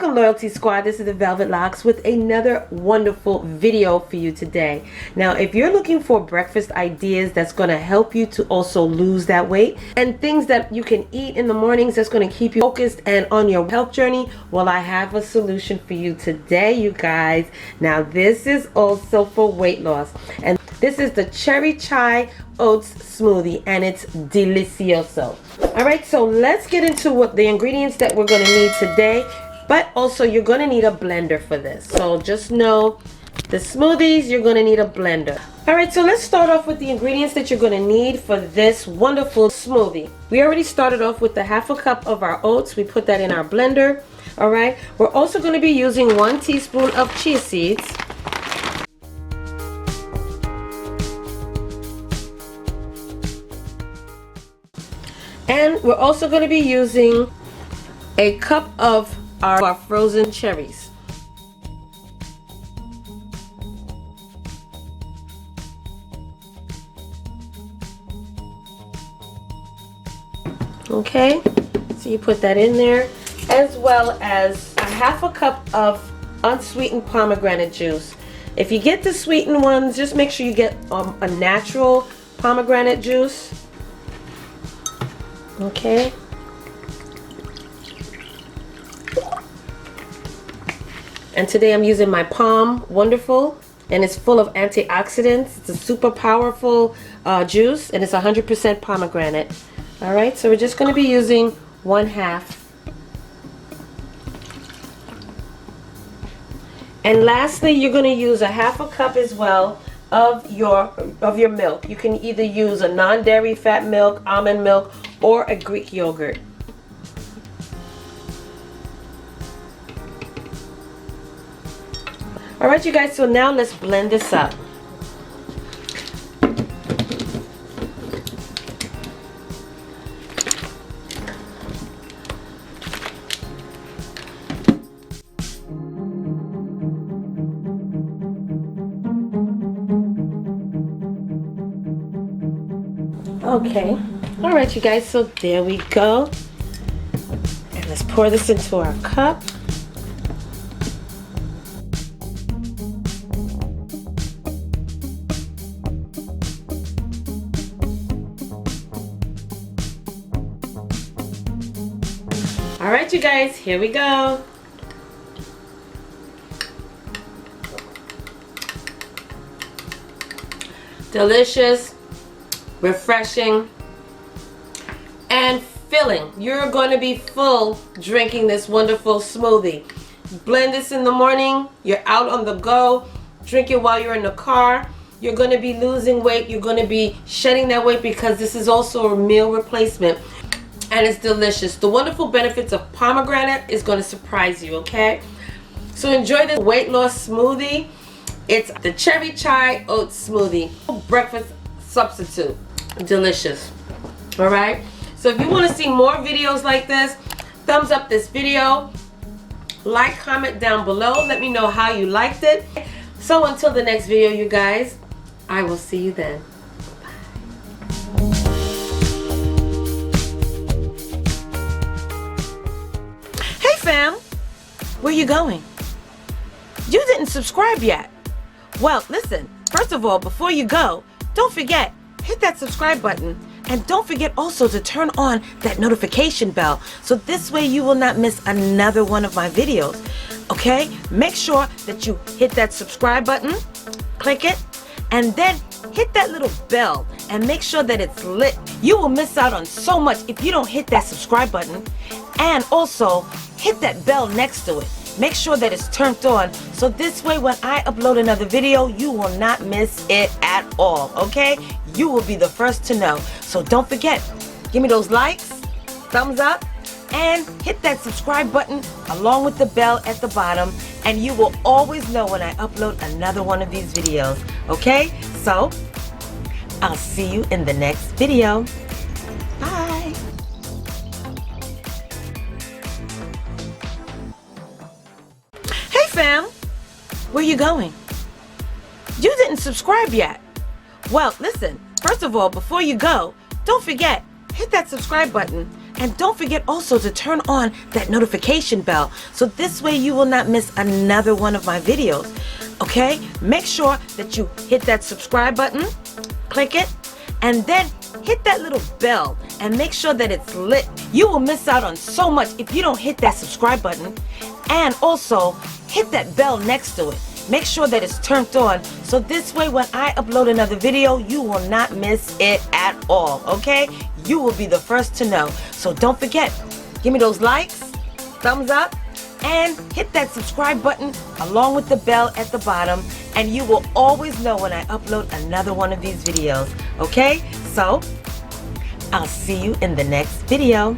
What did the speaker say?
Welcome Loyalty Squad, this is the Velvet Locks with another wonderful video for you today. Now if you're looking for breakfast ideas that's going to help you to also lose that weight and things that you can eat in the mornings that's going to keep you focused and on your health journey, well, I have a solution for you today, you guys. Now this is also for weight loss, and this is the Cherry Chia Oats smoothie, and it's delicioso. Alright, so let's get into what the ingredients that we're going to need today. But also you're going to need a blender for this. So just know the smoothies, you're going to need a blender. Alright, so let's start off with the ingredients that you're going to need for this wonderful smoothie. We already started off with the half a cup of our oats. We put that in our blender. Alright, we're also going to be using 1 teaspoon of chia seeds. And we're also going to be using a cup of our frozen cherries. Okay, so you put that in there, as well as a half a cup of unsweetened pomegranate juice. If you get the sweetened ones, just make sure you get a natural pomegranate juice. Okay. And today I'm using my Palm Wonderful, and it's full of antioxidants. It's a super powerful juice, and it's 100% pomegranate. Alright, so we're just going to be using 1/2. And lastly, you're going to use a half a cup as well of your milk. You can either use a non-dairy fat milk, almond milk, or a Greek yogurt. Alright, you guys, so now let's blend this up. Okay, alright you guys, so there we go. And let's pour this into our cup. Alright you guys, here we go. Delicious, refreshing, and filling. You're going to be full drinking this wonderful smoothie. Blend this in the morning, you're out on the go, drink it while you're in the car. You're going to be losing weight, you're going to be shedding that weight because this is also a meal replacement. And it's delicious. The wonderful benefits of pomegranate is going to surprise you, okay? So enjoy this weight loss smoothie. It's the Cherry Chia Oats smoothie. Breakfast substitute. Delicious. Alright? So if you want to see more videos like this, thumbs up this video. Like, comment down below. Let me know how you liked it. So until the next video, you guys, I will see you then. Fam, where you going? You didn't subscribe yet. Well, listen, first of all, before you go, don't forget, hit that subscribe button, and don't forget also to turn on that notification bell, so this way you will not miss another one of my videos. Okay? Make sure that you hit that subscribe button, click it, and then hit that little bell and make sure that it's lit. You will miss out on so much if you don't hit that subscribe button, and also hit that bell next to it. Make sure that it's turned on, so this way when I upload another video, you will not miss it at all, okay? You will be the first to know. So don't forget, give me those likes, thumbs up, and hit that subscribe button along with the bell at the bottom, and you will always know when I upload another one of these videos, okay? So, I'll see you in the next video. Bye! Fam, where you going? You didn't subscribe yet. Well, listen, first of all, before you go, don't forget, hit that subscribe button, And don't forget also to turn on that notification bell, so this way you will not miss another one of my videos. Okay? Make sure that you hit that subscribe button, click it, and then hit that little bell and make sure that it's lit. You will miss out on so much if you don't hit that subscribe button, and also hit that bell next to it. Make sure that it's turned on, so this way when I upload another video, you will not miss it at all, okay? You will be the first to know. So don't forget, give me those likes, thumbs up, and hit that subscribe button along with the bell at the bottom, and you will always know when I upload another one of these videos, okay? So, I'll see you in the next video.